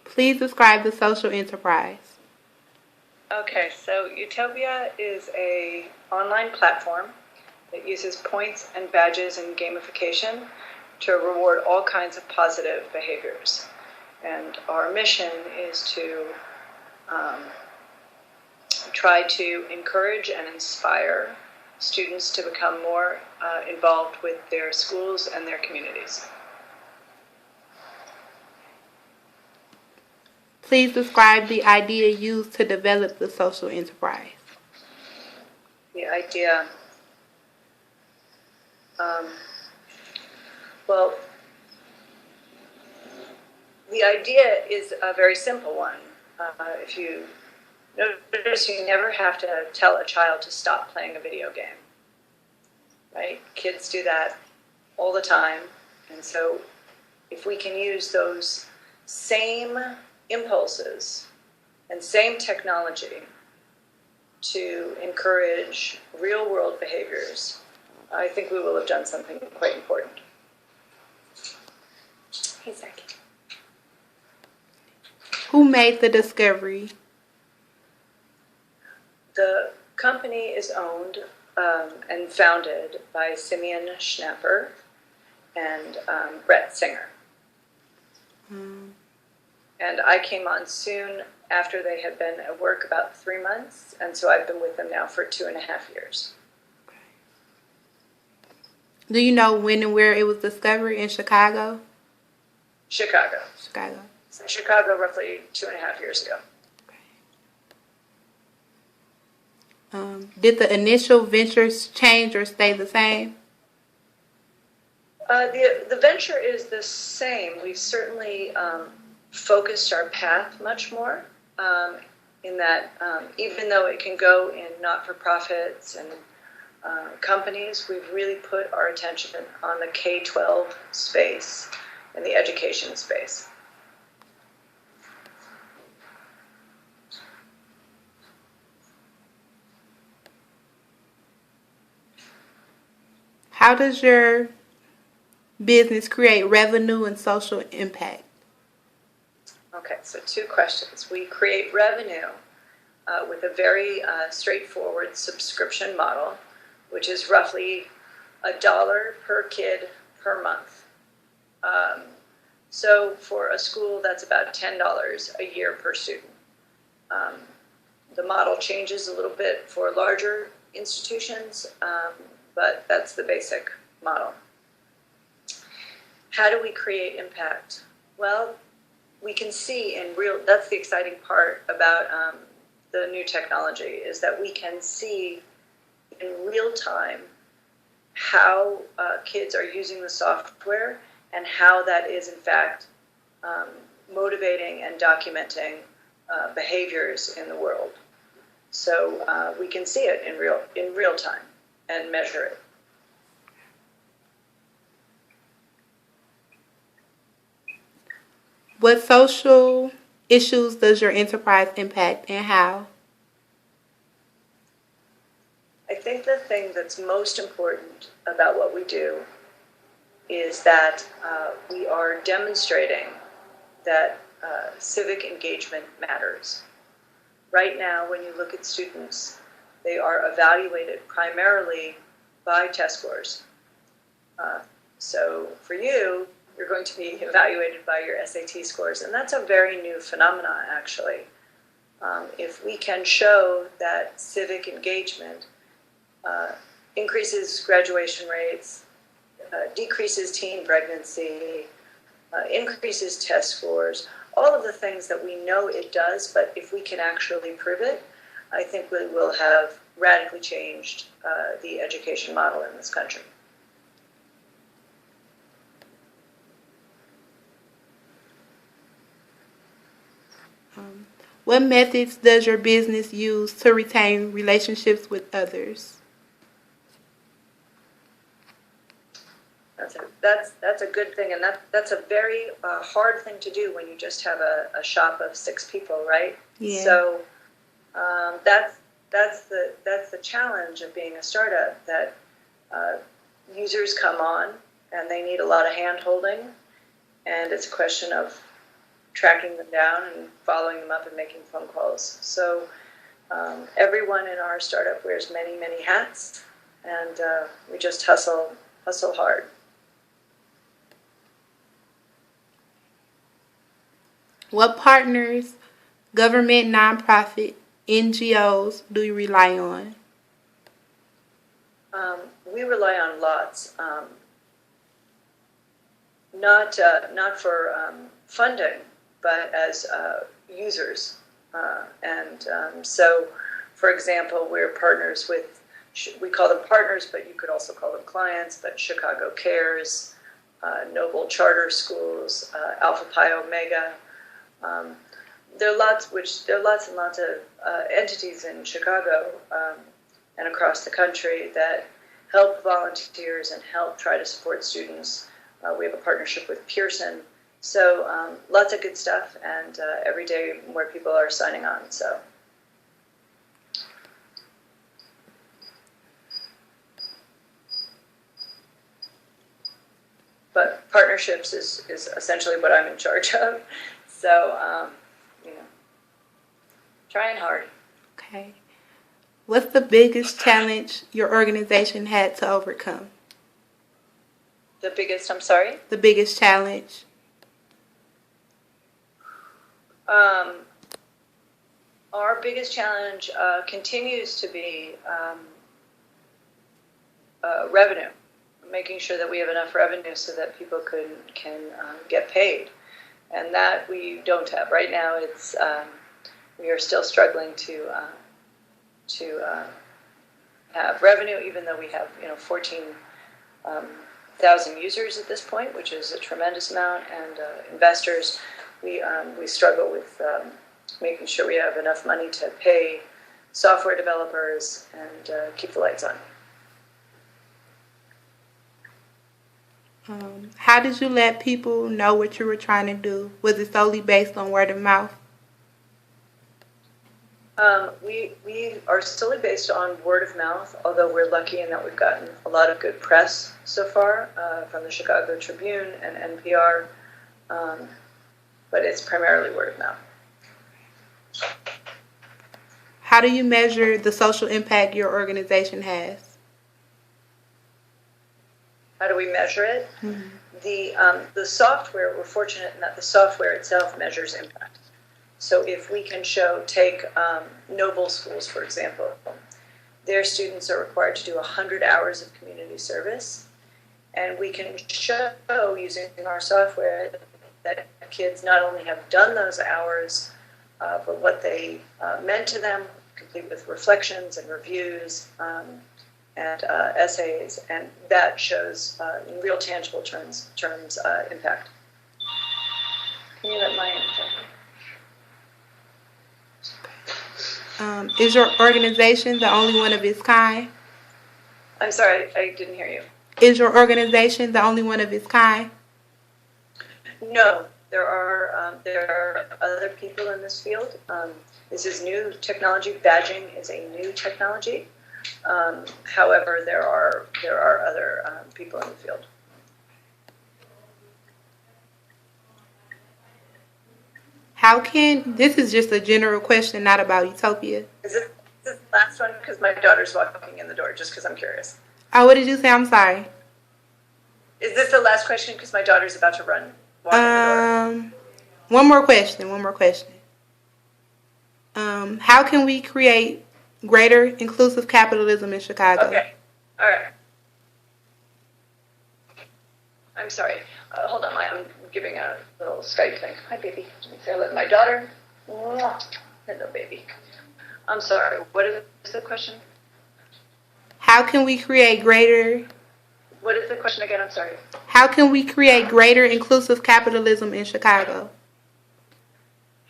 Please describe the social enterprise. Okay, so Utopia is a online platform that uses points and badges and gamification to reward all kinds of positive behaviors. And our mission is to try to encourage and inspire students to become more involved with their schools and their communities. Please describe the idea used to develop the social enterprise. The idea, well, the idea is a very simple one. If you notice, you never have to tell a child to stop playing a video game, right? Kids do that all the time. And so if we can use those same impulses and same technology to encourage real-world behaviors, I think we will have done something quite important. Hey, Zach. Who made the discovery? The company is owned and founded by Simeon Schnapper and Brett Singer. And I came on soon after they had been at work about 3 months, and so I've been with them now for 2.5 years. Do you know when and where it was discovered in Chicago? Chicago. Chicago. Chicago, roughly 2.5 years ago. Did the initial ventures change or stay the same? The venture is the same. We've certainly focused our path much more in that even though it can go in not-for-profits and companies, we've really put our attention on the K-12 space and the education space. How does your business create revenue and social impact? Okay, so 2 questions. We create revenue with a very straightforward subscription model, which is roughly $1 per kid per month. So for a school, that's about $10 a year per student. The model changes a little bit for larger institutions, but that's the basic model. How do we create impact? Well, we can see in real, that's the exciting part about the new technology, is that we can see in real time how kids are using the software and how that is in fact motivating and documenting behaviors in the world. So we can see it in real time and measure it. What social issues does your enterprise impact and how? I think the thing that's most important about what we do is that we are demonstrating that civic engagement matters. Right now, when you look at students, they are evaluated primarily by test scores. So for you, you're going to be evaluated by your SAT scores, and that's a very new phenomenon, actually. If we can show that civic engagement increases graduation rates, decreases teen pregnancy, increases test scores, all of the things that we know it does, but if we can actually prove it, I think we will have radically changed the education model in this country. What methods does your business use to retain relationships with others? That's a good thing, and that's a very hard thing to do when you just have a shop of 6 people, right? Yeah. So that's the challenge of being a startup, that users come on and they need a lot of hand holding, and it's a question of tracking them down and following them up and making phone calls. So everyone in our startup wears many, many hats, and we just hustle hard. What partners, government, nonprofit, NGOs do you rely on? We rely on lots, not for funding, but as users. So, for example, we're partners with, we call them partners, but you could also call them clients, but Chicago Cares, Noble Charter Schools, Alpha Pi Omega. There are lots and lots of entities in Chicago and across the country that help volunteers and help try to support students. We have a partnership with Pearson. So lots of good stuff, and every day more people are signing on. So. But partnerships is essentially what I'm in charge of. So, trying hard. Okay. What's the biggest challenge your organization had to overcome? The biggest, I'm sorry? The biggest challenge. Our biggest challenge continues to be revenue, making sure that we have enough revenue so that people can get paid, and that we don't have right now. It's we are still struggling to have revenue, even though we have 14,000 users at this point, which is a tremendous amount, and investors. We struggle with making sure we have enough money to pay software developers and keep the lights on. How did you let people know what you were trying to do? Was it solely based on word of mouth? We are solely based on word of mouth, although we're lucky in that we've gotten a lot of good press so far from the Chicago Tribune and NPR, but it's primarily word of mouth. How do you measure the social impact your organization has? How do we measure it? Mm-hmm. The software, we're fortunate in that the software itself measures impact. So if we can take Noble schools, for example, their students are required to do 100 hours of community service, and we can show using our software that kids not only have done those hours, but what they meant to them, complete with reflections and reviews and essays, and that shows in real tangible terms impact. Can you let my Is your organization the only one of its kind? I'm sorry, I didn't hear you. Is your organization the only one of its kind? No, there are other people in this field. This is new technology. Badging is a new technology. However, there are other people in the field. This is just a general question, not about Utopia. Is this the last one? Because my daughter's walking in the door, just because I'm curious. Oh, what did you say? I'm sorry. Is this the last question? Because my daughter's about to walk in the door. One more question. How can we create greater inclusive capitalism in Chicago? Okay. All right. I'm sorry. Hold on. I'm giving a little Skype thing. Hi, baby. Let me say hello to my daughter. Hello, baby. I'm sorry. What is the question? How can we create greater... What is the question again? I'm sorry. How can we create greater inclusive capitalism in Chicago?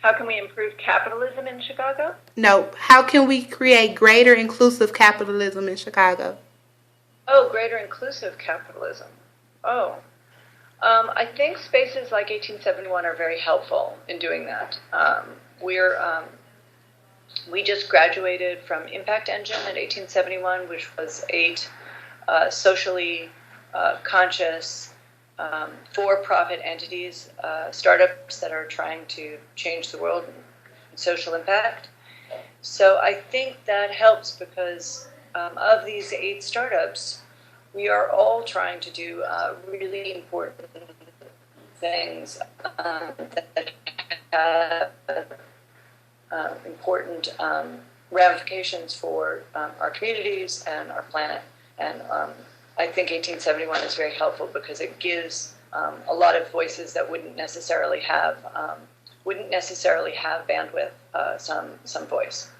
How can we improve capitalism in Chicago? No. How can we create greater inclusive capitalism in Chicago? Oh, greater inclusive capitalism. Oh. I think spaces like 1871 are very helpful in doing that. We just graduated from Impact Engine at 1871, which was 8 socially conscious, for-profit entities, startups that are trying to change the world and social impact. So I think that helps because of these 8 startups, we are all trying to do really important things that have important ramifications for our communities and our planet. And I think 1871 is very helpful because it gives a lot of voices that wouldn't necessarily have bandwidth some voice.